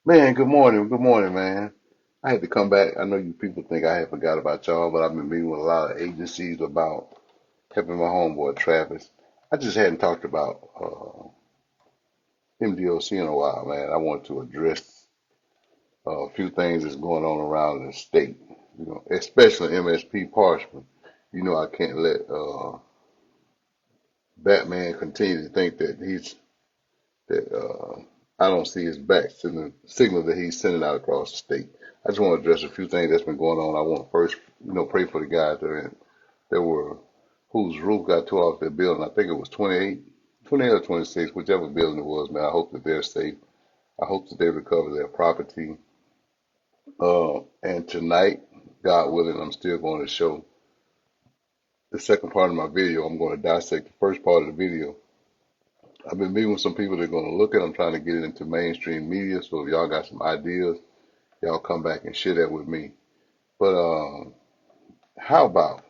Man, good morning, man. I had to come back. I know you people think I had forgot about y'all, but I've been meeting with a lot of agencies about helping my homeboy Travis. I just hadn't talked about MDOC in a while, man. I want to address a few things that's going on around the state, especially MSP Parchment. I can't let Batman continue to think that I don't see his back to the signal that he's sending out across the state. I just want to address a few things that's been going on. I want to first, pray for the guys that were whose roof got tore off their building. I think it was 28 or 26, whichever building it was, man. I hope that they're safe. I hope that they recover their property. And tonight, God willing, I'm still going to show the second part of my video. I'm going to dissect the first part of the video. I've been meeting with some people that are going to look at it. I'm trying to get it into mainstream media. So if y'all got some ideas, y'all come back and share that with me. But how about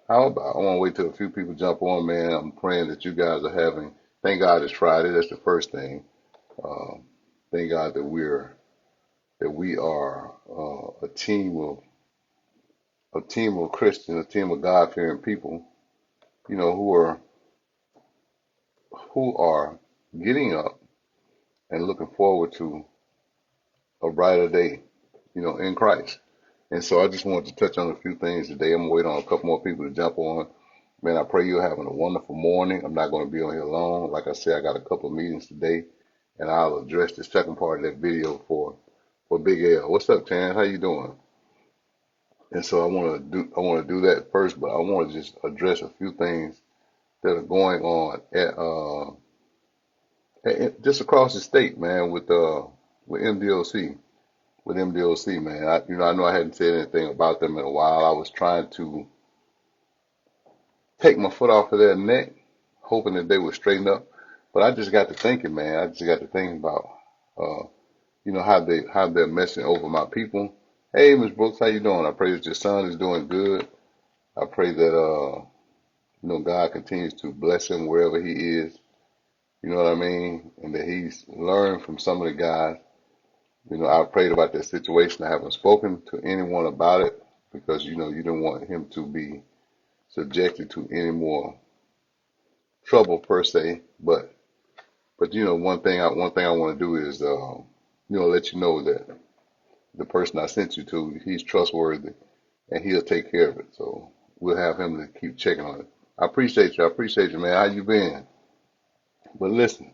I want to wait till a few people jump on, man. I'm praying that you guys are having. Thank God it's Friday. That's the first thing. Um, thank God that we are a team of Christians, a team of God fearing people. You know who are getting up and looking forward to a brighter day. In Christ. And so I just wanted to touch on a few things today. I'm gonna wait on a couple more people to jump on. Man, I pray you're having a wonderful morning. I'm not going to be on here long. Like I said, I got a couple of meetings today, and I'll address the second part of that video for Big L. What's up, Chan? How you doing? And so I want to do that first, but I want to just address a few things that are going on just across the state, man, with MDOC. With MDOC, man. I know I hadn't said anything about them in a while. I was trying to take my foot off of their neck, hoping that they would straighten up. But I just got to thinking, man. I just got to thinking about, uh, how they're messing over my people. Hey, Miss Brooks, how you doing? I pray that your son is doing good. I pray that God continues to bless him wherever he is. You know what I mean? And that he's learned from some of the guys. I prayed about that situation. I haven't spoken to anyone about it because you don't want him to be subjected to any more trouble per se. But one thing I want to do is let you know that the person I sent you to, he's trustworthy and he'll take care of it. So we'll have him to keep checking on it. I appreciate you. I appreciate you, man. How you been? But listen.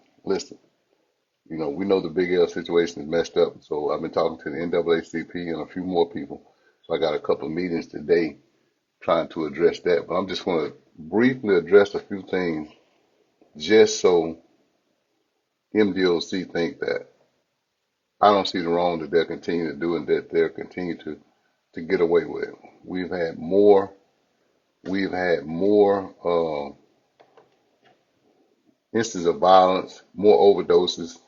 We know the Big L situation is messed up. So I've been talking to the NAACP and a few more people. So I got a couple of meetings today trying to address that. But I'm just going to briefly address a few things just so MDOC think that I don't see the wrong that they're continuing to do and that they're continuing to get away with. We've had more we've had more instances of violence, more overdoses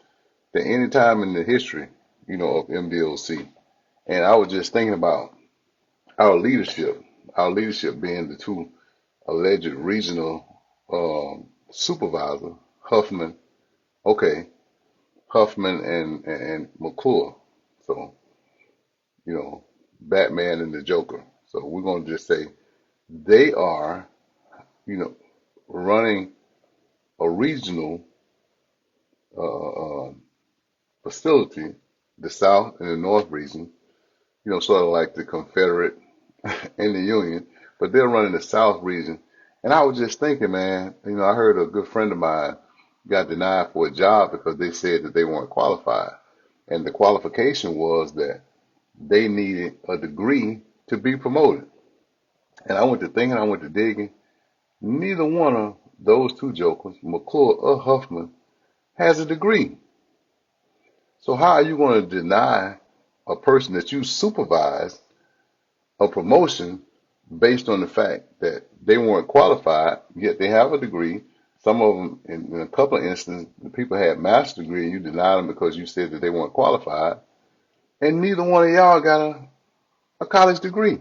than any time in the history, of MDOC. And I was just thinking about our leadership, our leadership being the two alleged regional supervisor, Huffman, okay, Huffman and McClure. So, you know, Batman and the Joker. So we're going to just say they are, you know, running a regional uh, uh, facility, the South and the North region, sort of like the Confederate and the Union, but they're running the South region. And I was just thinking, man, I heard a good friend of mine got denied for a job because they said that they weren't qualified. And the qualification was that they needed a degree to be promoted. And I went to thinking, I went to digging. Neither one of those two jokers, McClure or Huffman, has a degree. So how are you going to deny a person that you supervise a promotion based on the fact that they weren't qualified, yet they have a degree? Some of them, in a couple of instances, the people had master's degree and you denied them because you said that they weren't qualified. And neither one of y'all got a college degree.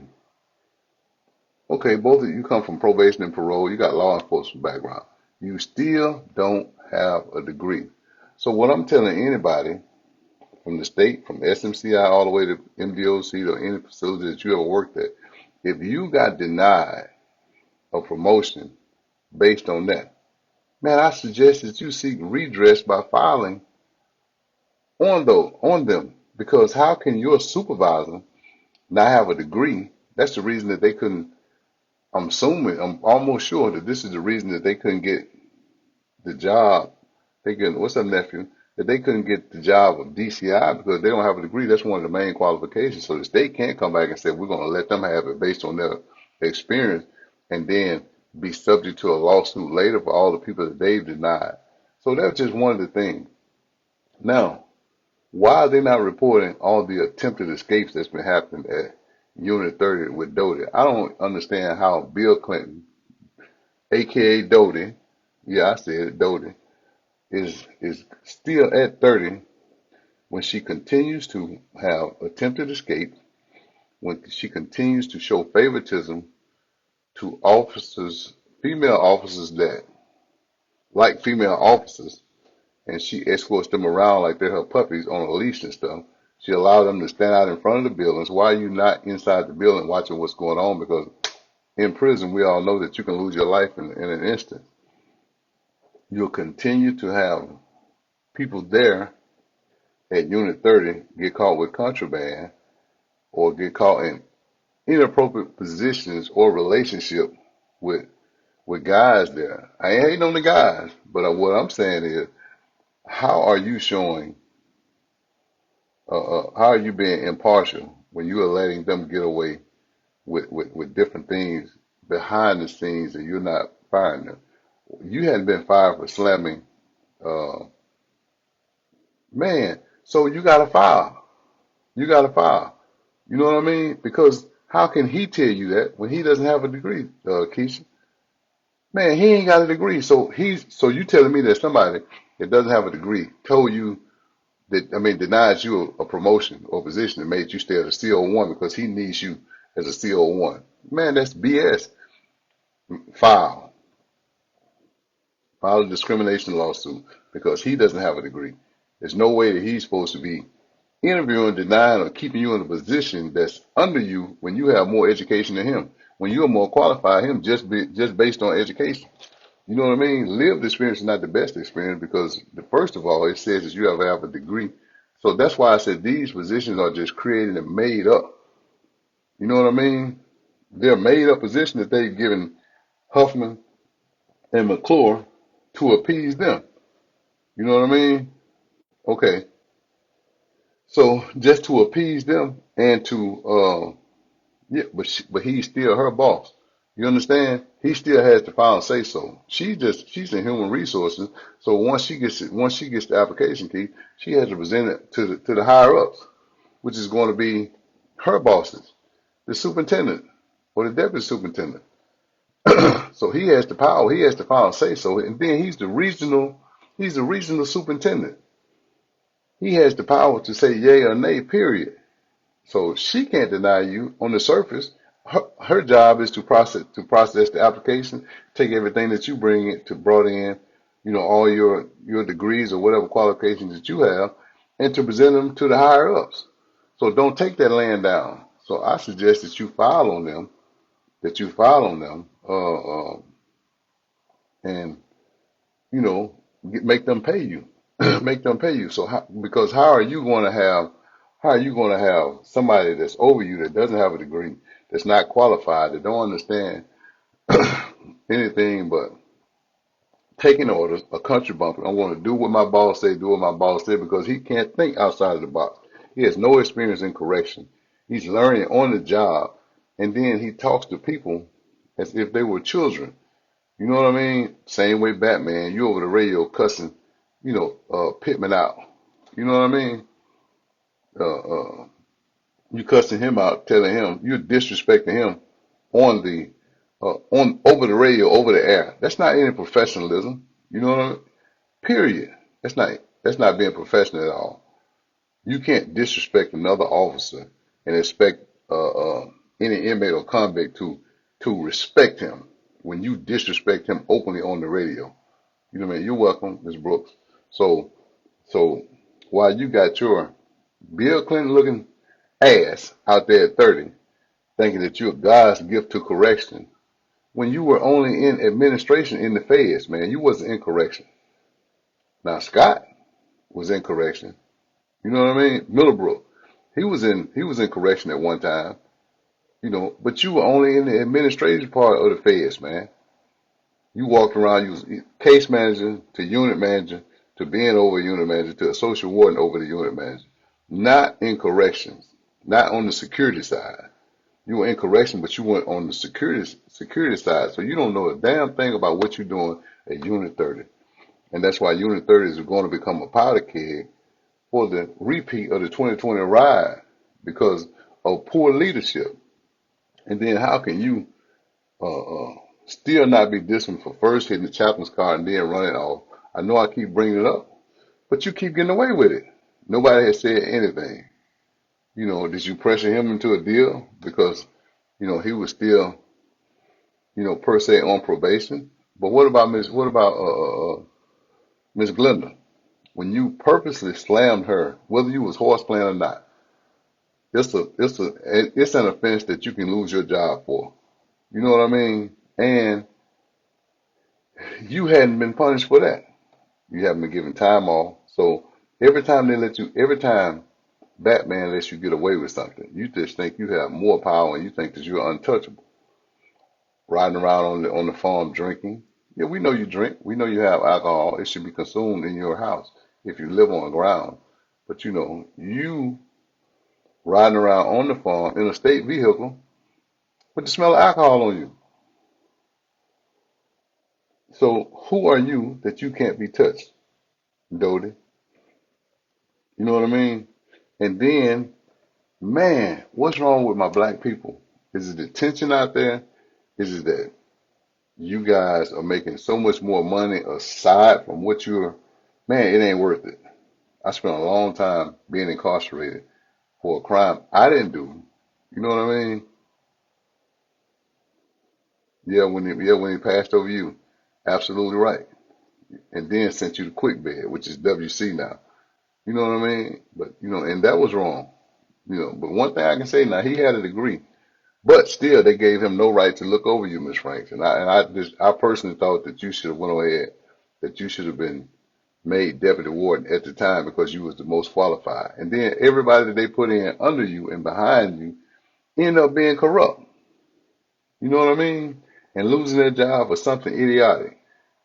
Okay, both of you come from probation and parole. You got law enforcement background. You still don't have a degree. So what I'm telling anybody from the state, from SMCI all the way to MDOC or any facility that you ever worked at, if you got denied a promotion based on that, man, I suggest that you seek redress by filing on them. Because how can your supervisor not have a degree? That's the reason that they couldn't. I'm almost sure that this is the reason that they couldn't get the job. They couldn't, what's up, nephew? That they couldn't get the job of DCI because they don't have a degree. That's one of the main qualifications. So the state can't come back and say, we're going to let them have it based on their experience and then be subject to a lawsuit later for all the people that they've denied. So that's just one of the things. Now, why are they not reporting all the attempted escapes that's been happening at Unit 30 with Doty? I don't understand how Bill Clinton, aka Doty, yeah, I said it, Doty, is still at 30 when she continues to have attempted escape, when she continues to show favoritism to officers, female officers that like female officers, and she escorts them around like they're her puppies on a leash and stuff. She allowed them to stand out in front of the buildings. Why are you not inside the building watching what's going on? Because in prison, we all know that you can lose your life in an instant. You'll continue to have people there at Unit 30 get caught with contraband or get caught in inappropriate positions or relationship with guys there. I ain't hating on the guys, but what I'm saying is, how are you showing, how are you being impartial when you are letting them get away with different things behind the scenes and you're not firing them? You hadn't been fired for slamming, uh, man, so you got to file. You got to file. You know what I mean? Because how can he tell you that when he doesn't have a degree, Keisha? Man, he ain't got a degree. So you telling me that somebody that doesn't have a degree told you that, I mean, denies you a promotion or position and made you stay at a CO1 because he needs you as a CO1. Man, that's BS. File. File a discrimination lawsuit because he doesn't have a degree. There's no way that he's supposed to be interviewing, denying, or keeping you in a position that's under you when you have more education than him. When you're more qualified than him just based on education. You know what I mean? Lived experience is not the best experience because first of all, it says that you have to have a degree. So that's why I said these positions are just created and made up. You know what I mean? They're made up positions that they've given Huffman and McClure to appease them. You know what I mean? Okay. So just to appease them and to yeah, but he's still her boss. You understand? He still has the final say so. She's in human resources. So once she gets the application key, she has to present it to the higher ups, which is going to be her bosses, the superintendent or the deputy superintendent. So he has the power. He has the final say so, and then he's the regional superintendent. He has the power to say yay or nay. Period. So she can't deny you on the surface. Her job is to process the application, take everything that you brought in, you know, all your degrees or whatever qualifications that you have, and to present them to the higher ups. So don't take that land down. So I suggest that you file on them, and you know, make them pay you, make them pay you. So because how are you going to have somebody that's over you that doesn't have a degree, that's not qualified, that don't understand anything but taking orders, a country bumpkin? I want to do what my boss say, do what my boss say, because he can't think outside of the box. He has no experience in correction. He's learning on the job, and then he talks to people as if they were children. You know what I mean? Same way Batman, you over the radio cussing, you know, Pittman out. You know what I mean? Uh, uh, you cussing him out, telling him you're disrespecting him on the on over the radio, over the air. That's not any professionalism. You know what I mean? Period. That's not being professional at all. You can't disrespect another officer and expect any inmate or convict to respect him when you disrespect him openly on the radio. You know what I mean? You're welcome, Ms. Brooks. So while you got your Bill Clinton looking ass out there at 30, thinking that you're God's gift to correction when you were only in administration in the feds, man. You wasn't in correction. Now Scott was in correction. You know what I mean? Middlebrook, he was in correction at one time. But you were only in the administrative part of the feds, man. You walked around, you was case manager to unit manager to being over unit manager to a social warden over the unit manager. Not in corrections, not on the security side. You were in correction, but you weren't on the security side. So you don't know a damn thing about what you're doing at Unit 30. And that's why Unit 30 is going to become a powder keg for the repeat of the 2020 ride because of poor leadership. And then how can you uh, uh, still not be disciplined for first hitting the chaplain's car and then running off? I know I keep bringing it up, but you keep getting away with it. Nobody has said anything. Did you pressure him into a deal because, he was still, per se on probation? But what about Miss Glenda? When you purposely slammed her, whether you was horse playing or not, it's an offense that you can lose your job for. You know what I mean? And you hadn't been punished for that. You haven't been given time off. So every time Batman lets you get away with something, you just think you have more power and you think that you're untouchable. Riding around on the farm drinking. Yeah, we know you drink. We know you have alcohol. It should be consumed in your house if you live on the ground. But you riding around on the farm in a state vehicle with the smell of alcohol on you. So who are you that you can't be touched, Doty? You know what I mean? And then, man, what's wrong with my black people? Is it the tension out there? Is it that you guys are making so much more money aside from what man, it ain't worth it. I spent a long time being incarcerated for a crime I didn't do. You know what I mean? Yeah, when he passed over you. Absolutely right. And then sent you to quick bed, which is WC now. You know what I mean? But and that was wrong. But one thing I can say now, he had a degree. But still, they gave him no right to look over you, Miss Franks. And I personally thought that you should have went ahead, that you should have been made deputy warden at the time because you was the most qualified. And then everybody that they put in under you and behind you end up being corrupt. You know what I mean? And losing their job for something idiotic.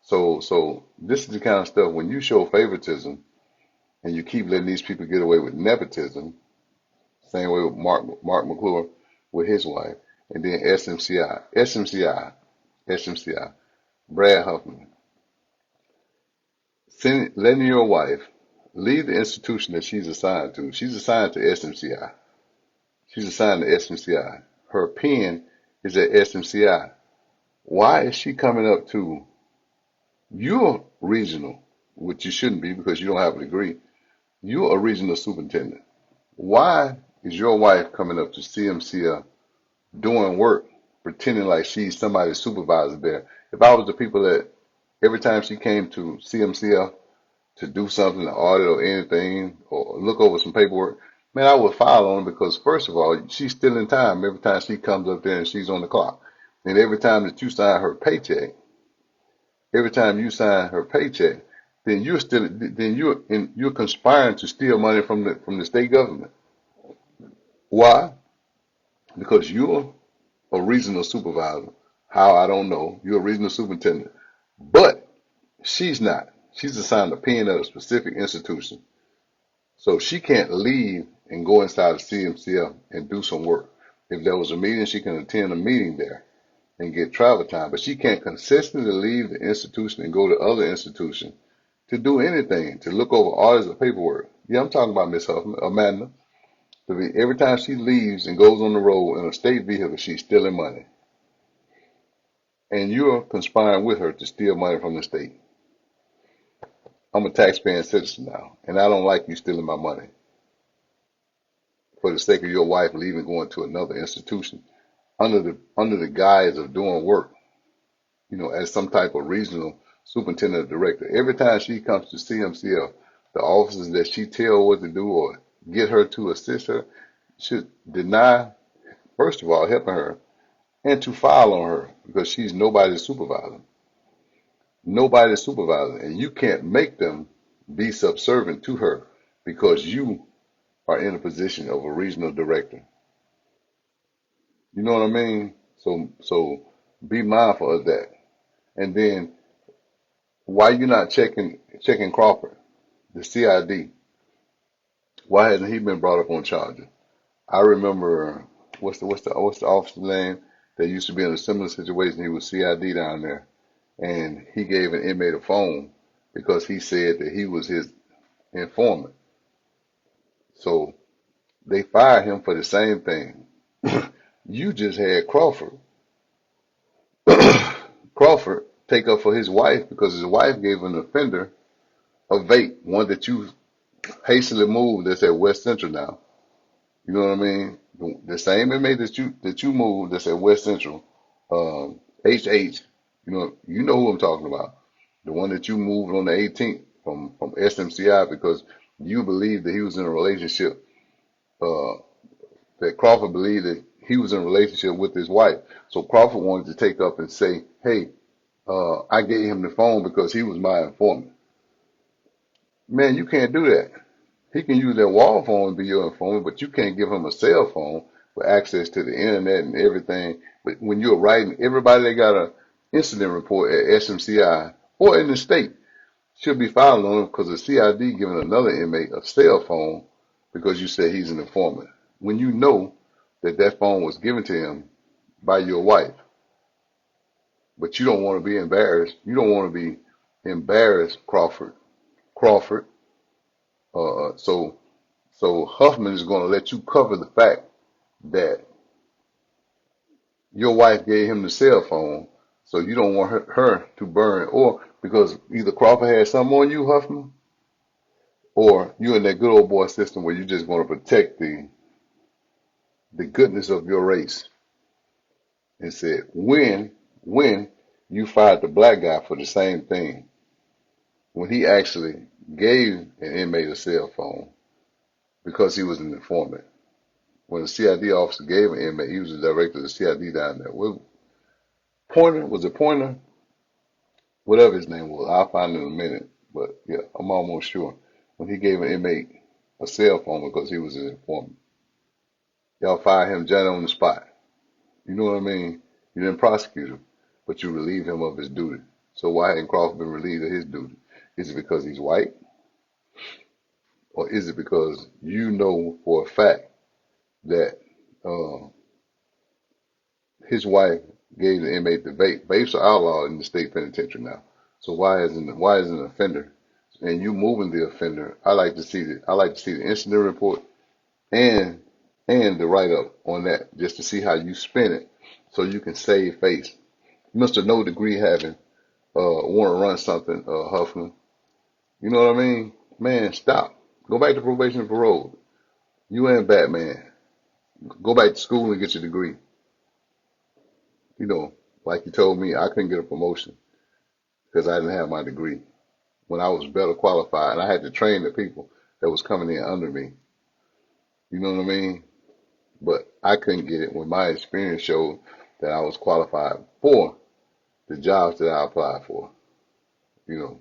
So this is the kind of stuff when you show favoritism and you keep letting these people get away with nepotism. Same way with Mark McClure with his wife, and then SMCI, Brad Huffman, letting your wife leave the institution that she's assigned to. She's assigned to SMCI. She's assigned to SMCI. Her pen is at SMCI. Why is she coming up to your regional, which you shouldn't be because you don't have a degree? You're a regional superintendent. Why is your wife coming up to CMCL doing work, pretending like she's somebody's supervisor there? If I was the people that every time she came to CMCL to do something, to audit or anything, or look over some paperwork, man, I would file on her because first of all, she's still in time every time she comes up there and she's on the clock. And every time that you sign her paycheck, every time you sign her paycheck, then you're conspiring to steal money from the state government. Why? Because you're a regional supervisor. How, I don't know. You're a regional superintendent. But she's not. She's assigned a pen at a specific institution. So she can't leave and go inside of CMCL and do some work. If there was a meeting, she can attend a meeting there and get travel time. But she can't consistently leave the institution and go to other institutions to do anything, to look over audits of paperwork. Yeah, I'm talking about Miss Huffman, Amanda. Every time she leaves and goes on the road in a state vehicle, she's stealing money. And you're conspiring with her to steal money from the state. I'm a taxpaying citizen now, and I don't like you stealing my money for the sake of your wife leaving, going to another institution under the guise of doing work, as some type of regional superintendent or director. Every time she comes to CMCL, the officers that she tell what to do or get her to assist her, should deny, first of all, helping her and to file on her because she's nobody's supervisor. Nobody's supervisor. And you can't make them be subservient to her because you are in a position of a regional director. You know what I mean? So be mindful of that. And then why you not checking Crawford, the CID? Why hasn't he been brought up on charges? I remember what's the officer's name that used to be in a similar situation. He was CID down there, and he gave an inmate a phone because he said that he was his informant. So they fired him for the same thing. You just had Crawford take up for his wife because his wife gave an offender a vape, one that you hastily moved that's at West Central now. You know what I mean? The same inmate that you moved that's at West Central, HH. You know who I'm talking about. The one that you moved on the 18th from SMCI because you believed that he was in a relationship. Uh, that Crawford believed that he was in a relationship with his wife. So Crawford wanted to take up and say, "Hey, I gave him the phone because he was my informant." Man, you can't do that. He can use that wall phone and be your informant, but you can't give him a cell phone with access to the internet and everything. But when you're writing, everybody that got an incident report at SMCI or in the state should be filing on him because the CID giving another inmate a cell phone because you said he's an informant. When you know that that phone was given to him by your wife, but you don't want to be embarrassed. You don't want to be embarrassed, Crawford. Crawford. So Huffman is going to let you cover the fact that your wife gave him the cell phone, so you don't want her to burn, or because either Crawford had something on you, Huffman, or you in that good old boy system where you just want to protect the goodness of your race. And said when you fired the black guy for the same thing, when he actually gave an inmate a cell phone because he was an informant. When the CID officer gave an inmate, he was the director of the CID down there. Pointer, was it Pointer? Whatever his name was, I'll find it in a minute. But yeah, I'm almost sure. When he gave an inmate a cell phone because he was an informant, y'all fired him just on the spot. You know what I mean? You didn't prosecute him, but you relieved him of his duty. So why hadn't Crawford been relieved of his duty? Is it because he's white? Or is it because you know for a fact that uh, his wife gave the inmate the vape? Vapes are outlawed in the state penitentiary now. So why isn't an offender and you moving the offender? I like to see the incident report and the write up on that just to see how you spin it so you can save face. Mr. No degree having want to run something, Huffman. You know what I mean? Man, stop. Go back to probation and parole. You ain't Batman. Go back to school and get your degree. You know, like you told me, I couldn't get a promotion because I didn't have my degree. When I was better qualified, and I had to train the people that was coming in under me. You know what I mean? But I couldn't get it when my experience showed that I was qualified for the jobs that I applied for. You know,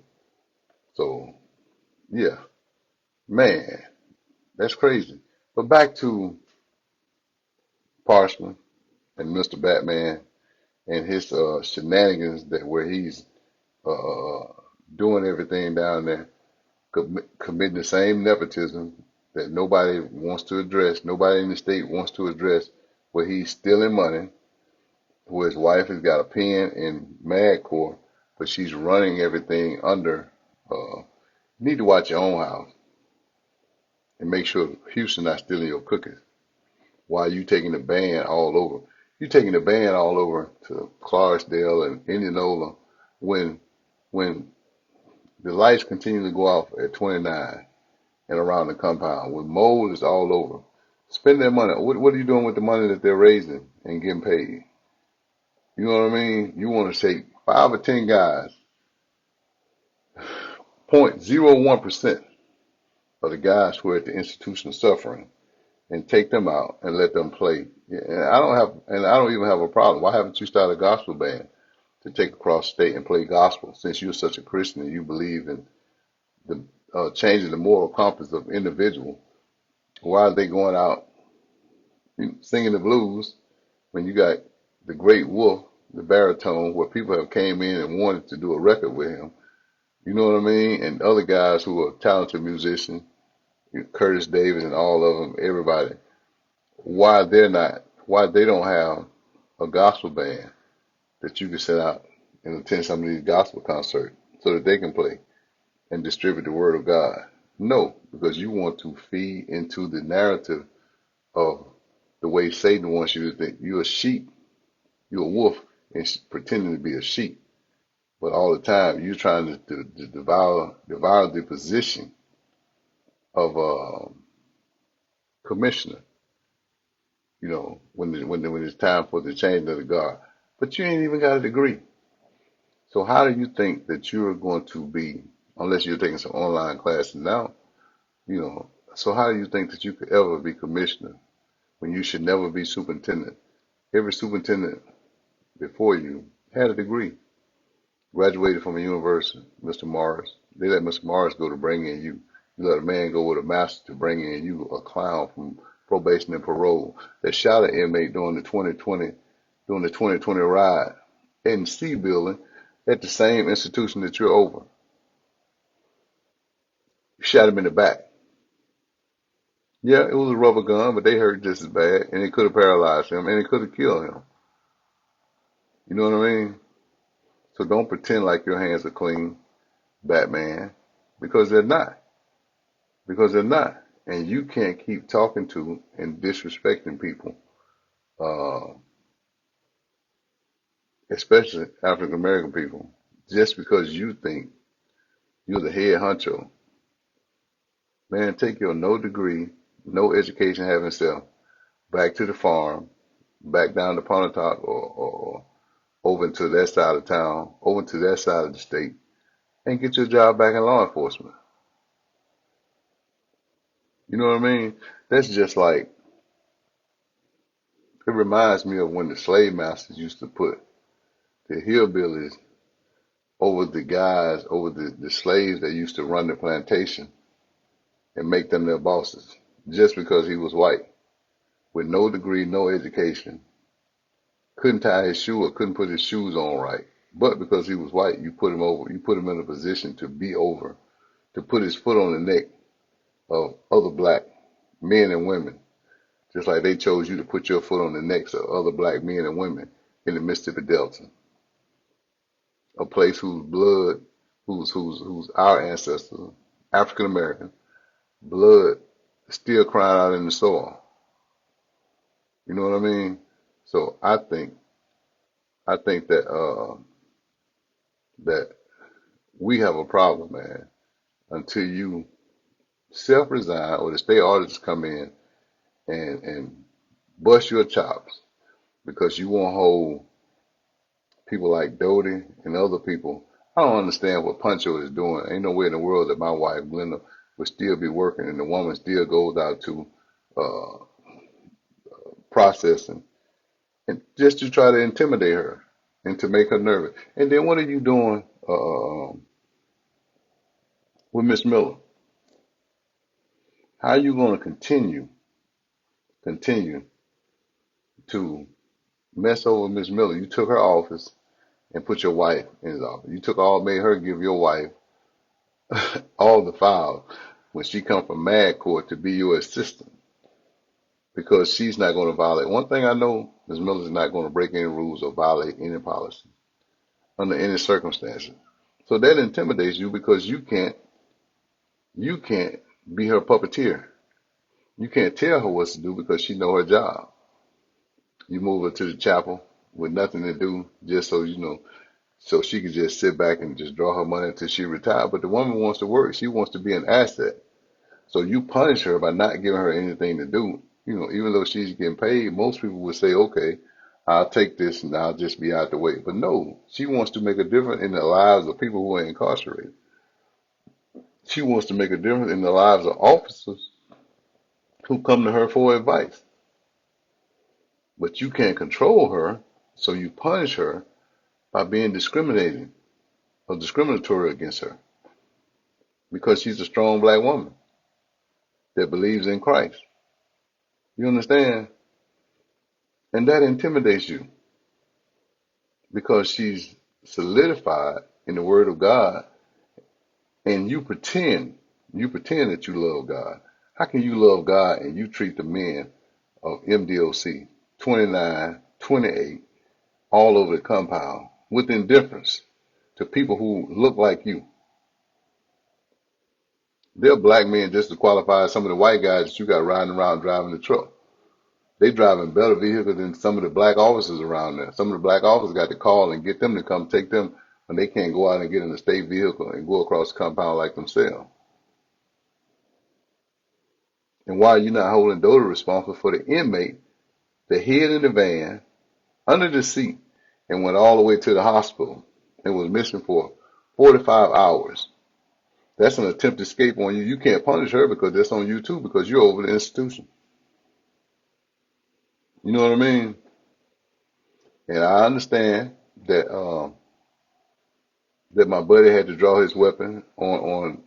so yeah, man, that's crazy. But back to Parchman and Mr. Batman and his shenanigans that where he's uh, doing everything down there, committing the same nepotism that nobody wants to address, nobody in the state wants to address, where he's stealing money, where his wife has got a pen in MadCorp, but she's running everything under. You need to watch your own house and make sure Houston not stealing your cookies while you taking the band all over. You taking the band all over to Clarksdale and Indianola when when the lights continue to go off at 29 and around the compound, when mold is all over. Spend that money. What are you doing with the money that they're raising and getting paid? You know what I mean? You want to say 5 or 10 guys, 0.01% of the guys who are at the institution suffering and take them out and let them play. Yeah, and I don't even have a problem. Why haven't you started a gospel band to take across state and play gospel since you're such a Christian and you believe in the changing the moral compass of individual? Why are they going out singing the blues when you got the great Wolf, the baritone, where people have came in and wanted to do a record with him? You know what I mean? And other guys who are talented musicians, Curtis Davis and all of them, everybody. Why they don't have a gospel band that you can set out and attend some of these gospel concerts so that they can play and distribute the word of God? No, because you want to feed into the narrative of the way Satan wants you to think. You're a sheep, you're a wolf, and pretending to be a sheep. But all the time you're trying to devour the position of commissioner. You know, when it's time for the change of the guard. But you ain't even got a degree. So how do you think that you're going to be, unless you're taking some online classes now, you know, so how do you think that you could ever be commissioner when you should never be superintendent? Every superintendent before you had a degree, graduated from a university. Mr. Morris, they let Mr. Morris go to bring in you. You let a man go with a master to bring in you, a clown from probation and parole that shot an inmate during the 2020 ride in the C building at the same institution that you're over. You shot him in the back. Yeah, it was a rubber gun, but they hurt just as bad, and it could have paralyzed him, and it could have killed him. You know what I mean? So don't pretend like your hands are clean, Batman, because they're not. Because they're not. And you can't keep talking to and disrespecting people, uh, especially African American people, just because you think you're the head honcho. Man, take your no degree, no education having self back to the farm, back down to Pontotoc or over into that side of town, over to that side of the state, and get your job back in law enforcement. You know what I mean? That's just like, it reminds me of when the slave masters used to put the hillbillies over the guys, over the slaves that used to run the plantation and make them their bosses just because he was white with no degree, no education, couldn't tie his shoe or couldn't put his shoes on right. But because he was white, you put him over, you put him in a position to be over, to put his foot on the neck of other black men and women, just like they chose you to put your foot on the necks of other black men and women in the Mississippi Delta, a place whose blood, whose our ancestors, African American blood, still crying out in the soil. You know what I mean? So I think that we have a problem, man, until you self-resign or the state auditors come in and bust your chops because you won't hold people like Doty and other people. I don't understand what Pancho is doing. Ain't no way in the world that my wife Glenda would still be working and the woman still goes out to uh, processing and just to try to intimidate her and to make her nervous. And then what are you doing with Miss Miller? How are you going to continue to mess over Miss Miller? You took her office and put your wife in his office. You made her give your wife all the files when she come from Mad Court to be your assistant because she's not going to violate. One thing I know, Ms. Miller is not going to break any rules or violate any policy under any circumstances. So that intimidates you because you can't be her puppeteer. You can't tell her what to do because she know her job. You move her to the chapel with nothing to do, just so you know, so she can just sit back and just draw her money until she retires. But the woman wants to work. She wants to be an asset. So you punish her by not giving her anything to do. You know, even though she's getting paid, most people would say, okay, I'll take this and I'll just be out the way. But no, she wants to make a difference in the lives of people who are incarcerated. She wants to make a difference in the lives of officers who come to her for advice. But you can't control her, so you punish her by being discriminating or discriminatory against her because she's a strong black woman that believes in Christ. You understand? And that intimidates you because she's solidified in the Word of God, and you pretend that you love God. How can you love God and you treat the men of MDOC 29, 28 all over the compound with indifference to people who look like you? They're black men just as qualified as some of the white guys that you got riding around driving the truck. They driving better vehicles than some of the black officers around there. Some of the black officers got to call and get them to come take them when they can't go out and get in a state vehicle and go across the compound like themselves. And why are you not holding Doty responsible for the inmate that hid in the van under the seat and went all the way to the hospital and was missing for 45 hours? That's an attempt to escape on you. You can't punish her because that's on you too, because you're over the institution. You know what I mean? And I understand that my buddy had to draw his weapon on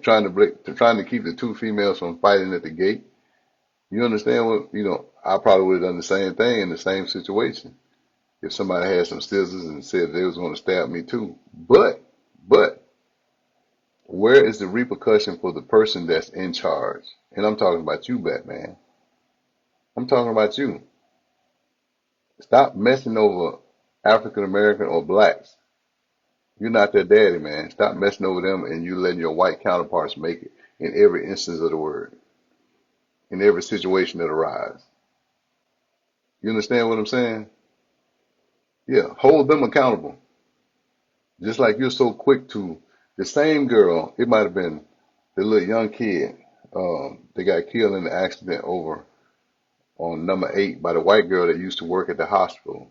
trying to keep the two females from fighting at the gate. You understand what, I probably would have done the same thing in the same situation if somebody had some scissors and said they was going to stab me too. But where is the repercussion for the person that's in charge? And I'm talking about you, Batman. I'm talking about you. Stop messing over African American or blacks. You're not their daddy, man. Stop messing over them and you letting your white counterparts make it in every instance of the word, in every situation that arises. You understand what I'm saying? Yeah, hold them accountable. Just like you're so quick to the same girl, it might have been the little young kid that got killed in the accident over on number 8 by the white girl that used to work at the hospital.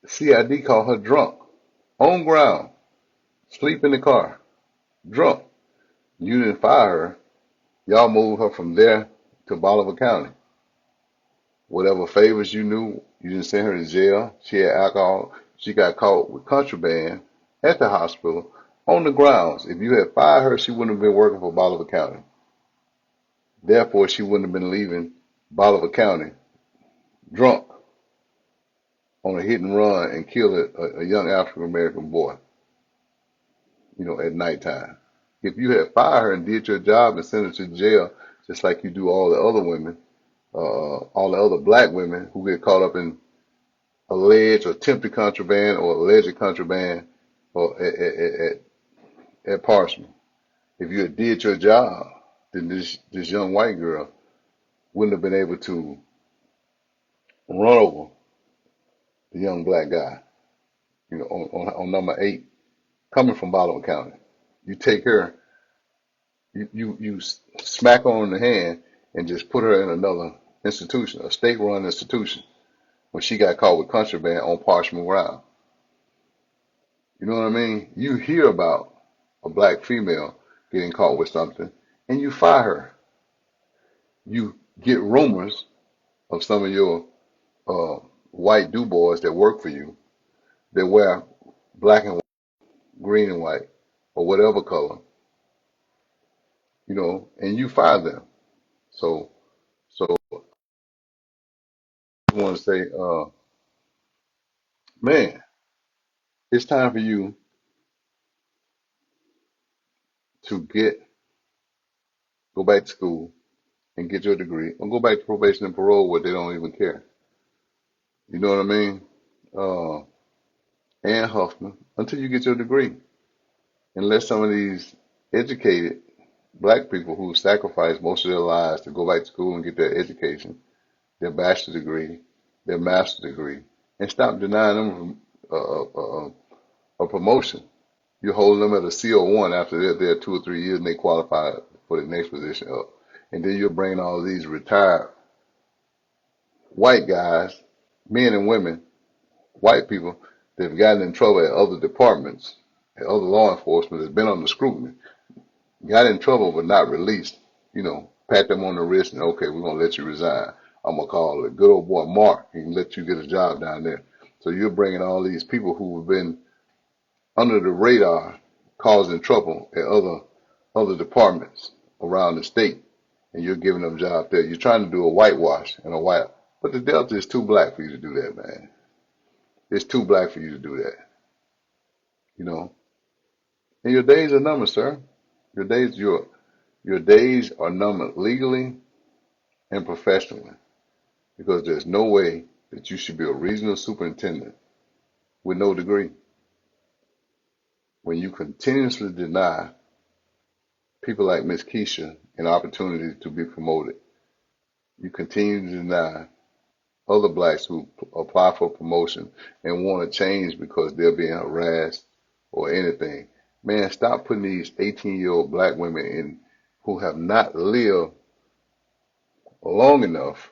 CID called her drunk, on ground, sleep in the car, drunk. You didn't fire her. Y'all moved her from there to Bolivar County. Whatever favors you knew, you didn't send her to jail. She had alcohol. She got caught with contraband at the hospital on the grounds. If you had fired her, she wouldn't have been working for Bolivar County. Therefore, she wouldn't have been leaving Bolivar County drunk on a hit and run and killed a young African American boy, at nighttime. If you had fired her and did your job and sent her to jail, just like you do all the other women, all the other black women who get caught up in alleged or attempted contraband or alleged contraband or at Parchment. If you had did your job, then this young white girl wouldn't have been able to run over the young black guy, on number 8, coming from Bolivar County. You take her, you smack her on the hand and just put her in another institution, a state-run institution, when she got caught with contraband on Parchment ground. You know what I mean? You hear about a black female getting caught with something and you fire her. You get rumors of some of your white do-boys that work for you that wear black and white, green and white, or whatever color, and you fire them. So I want to say, man, it's time for you to go back to school and get your degree, or go back to probation and parole where they don't even care. You know what I mean? Uh, and Huffman until you get your degree. And let some of these educated black people who sacrificed most of their lives to go back to school and get their education, their bachelor's degree, their master's degree, and stop denying them a promotion. You hold them at a CO1 after they're there 2 or 3 years and they qualify for the next position up. And then you'll bring all these retired white guys, men and women, white people, that have gotten in trouble at other departments and other law enforcement that's been under scrutiny, got in trouble but not released, pat them on the wrist and okay, we're gonna let you resign. I'm gonna call the good old boy Mark and let you get a job down there. So you're bringing all these people who have been under the radar, causing trouble at other departments around the state, and you're giving them jobs there. You're trying to do a whitewash and a white, but the Delta is too black for you to do that, man. It's too black for you to do that, you know. And your days are numbered, sir. Your days are numbered legally and professionally, because there's no way that you should be a regional superintendent with no degree when you continuously deny people like Miss Keisha an opportunity to be promoted. You continue to deny other blacks who apply for promotion and want to change because they're being harassed or anything. Man, stop putting these 18-year-old black women in who have not lived long enough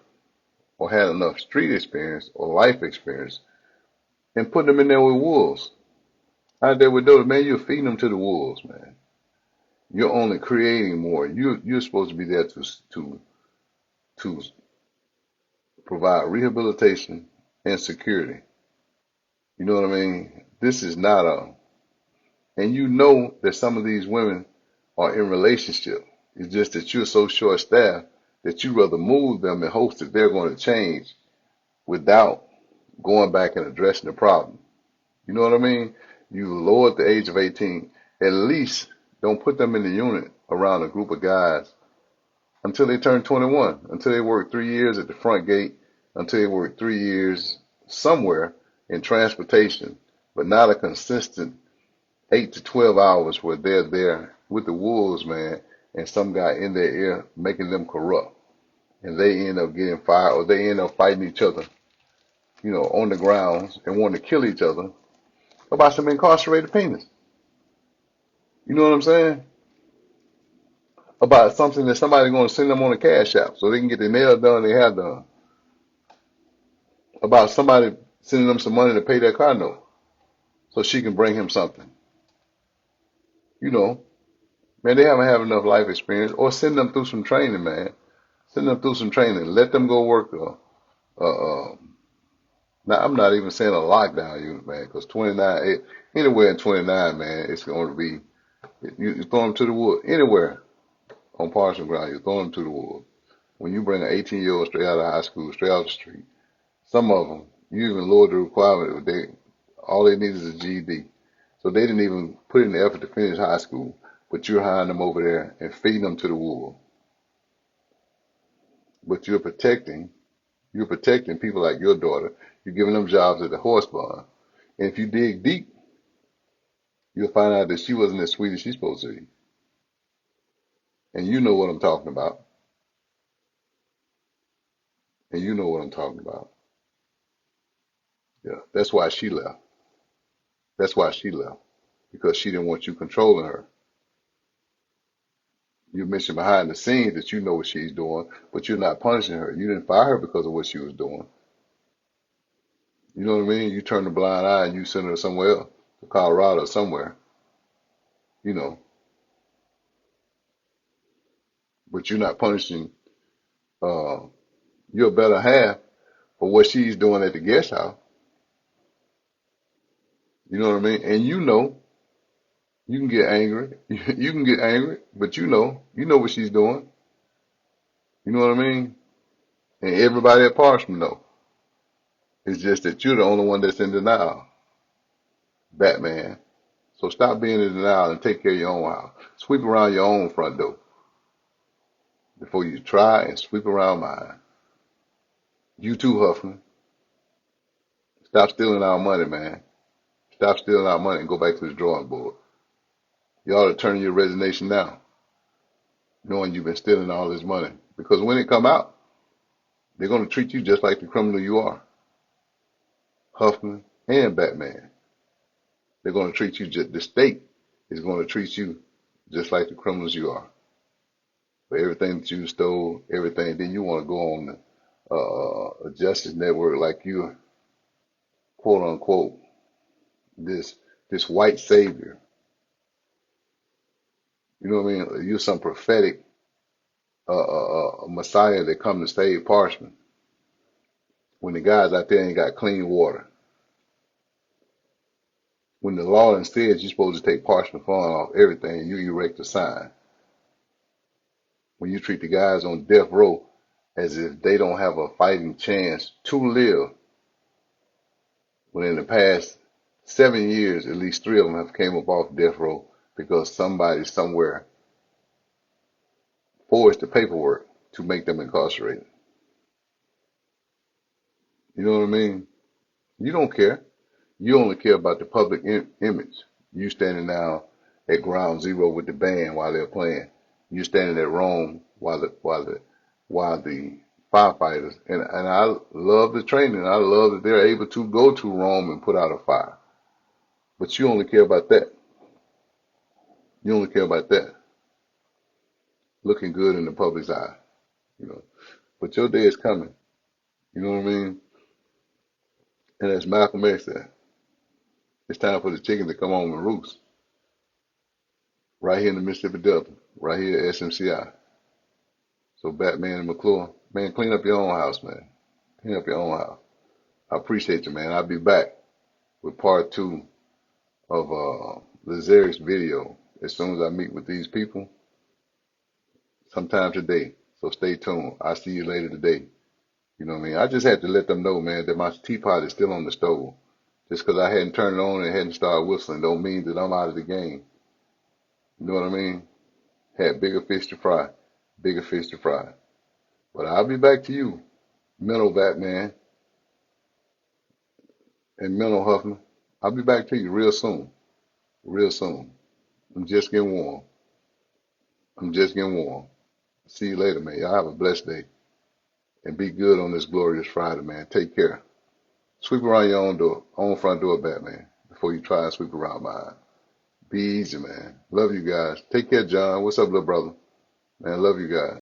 or had enough street experience or life experience and put them in there with wolves. Out there with those, man, you're feeding them to the wolves, man. You're only creating more. You're supposed to be there to provide rehabilitation and security. You know what I mean? This is not and you know that some of these women are in relationship. It's just that you're so short staffed that you rather move them in hopes that they're going to change without going back and addressing the problem. You know what I mean? You lowered the age of 18. At least don't put them in the unit around a group of guys until they turn 21, until they work 3 years at the front gate, until they work 3 years somewhere in transportation, but not a consistent 8 to 12 hours where they're there with the wolves, man, and some guy in their ear making them corrupt. And they end up getting fired or they end up fighting each other, on the grounds and wanting to kill each other about some incarcerated penis. You know what I'm saying? About something that somebody's going to send them on a cash app so they can get their nails done, their hair done. About somebody sending them some money to pay their car note so she can bring him something. Man, they haven't had enough life experience, or send them through some training, man. Send them through some training. Let them go work. Now, I'm not even saying a lockdown unit, man, because 29, anywhere in 29, man, it's going to be, you throw them to the wood. Anywhere on partial ground, you throw them to the wood. When you bring an 18-year-old straight out of high school, straight out the street, some of them, you even lower the requirement. All they need is a GED. So they didn't even put in the effort to finish high school, but you're hiring them over there and feeding them to the wolves. But you're protecting people like your daughter. You're giving them jobs at the horse barn. And if you dig deep, you'll find out that she wasn't as sweet as she's supposed to be. And you know what I'm talking about. And you know what I'm talking about. Yeah, that's why she left. That's why she left. Because she didn't want you controlling her. You mentioned behind the scenes that you know what she's doing, but you're not punishing her. You didn't fire her because of what she was doing. You know what I mean? You turn a blind eye and you send her somewhere else, to Colorado or somewhere, you know, but you're not punishing uh, your better half for what she's doing at the guest house. You know what I mean? And you can get angry. You can get angry, but you know what she's doing. You know what I mean? And everybody at Parchman know. It's just that you're the only one that's in denial, Batman. So stop being in denial and take care of your own house. Sweep around your own front door before you try and sweep around mine. You too, Huffman. Stop stealing our money, man. Stop stealing our money and go back to the drawing board. You ought to turn in your resignation now, knowing you've been stealing all this money. Because when it come out, they're going to treat you just like the criminal you are. Huffman and Batman. They're going to treat you, the state is going to treat you just like the criminals you are. For everything that you stole, everything, then you want to go on a justice network like you're, quote unquote, this white savior. You know what I mean? You're some prophetic Messiah that come to save Parchman when the guys out there ain't got clean water. When the law instead you're supposed to take Parchman fund off everything and you erect a sign. When you treat the guys on death row as if they don't have a fighting chance to live, when in the past 7 years, at least 3 of them have came up off death row because somebody somewhere forged the paperwork to make them incarcerated. You know what I mean? You don't care. You only care about the public image. You standing down at ground zero with the band while they're playing. You standing at Rome while the firefighters and I love the training. I love that they're able to go to Rome and put out a fire. But you only care about that. You only care about that. Looking good in the public's eye, you know. But your day is coming. You know what I mean? And as Malcolm X said, it's time for the chicken to come home and roost. Right here in the Mississippi Delta, right here at SMCI. So Batman and McClure, man, clean up your own house, man. Clean up your own house. I appreciate you, man. I'll be back with part 2 of Lazarus' video as soon as I meet with these people sometime today. So stay tuned. I'll see you later today. You know what I mean? I just had to let them know, man, that my teapot is still on the stove. Just because I hadn't turned it on and hadn't started whistling don't mean that I'm out of the game. You know what I mean? Had bigger fish to fry. Bigger fish to fry. But I'll be back to you, Mental Batman and Mental Huffman. I'll be back to you real soon. Real soon. I'm just getting warm. I'm just getting warm. See you later, man. Y'all have a blessed day. And be good on this glorious Friday, man. Take care. Sweep around your own door, own front door, Batman, before you try and sweep around mine. Be easy, man. Love you guys. Take care, John. What's up, little brother? Man, love you guys.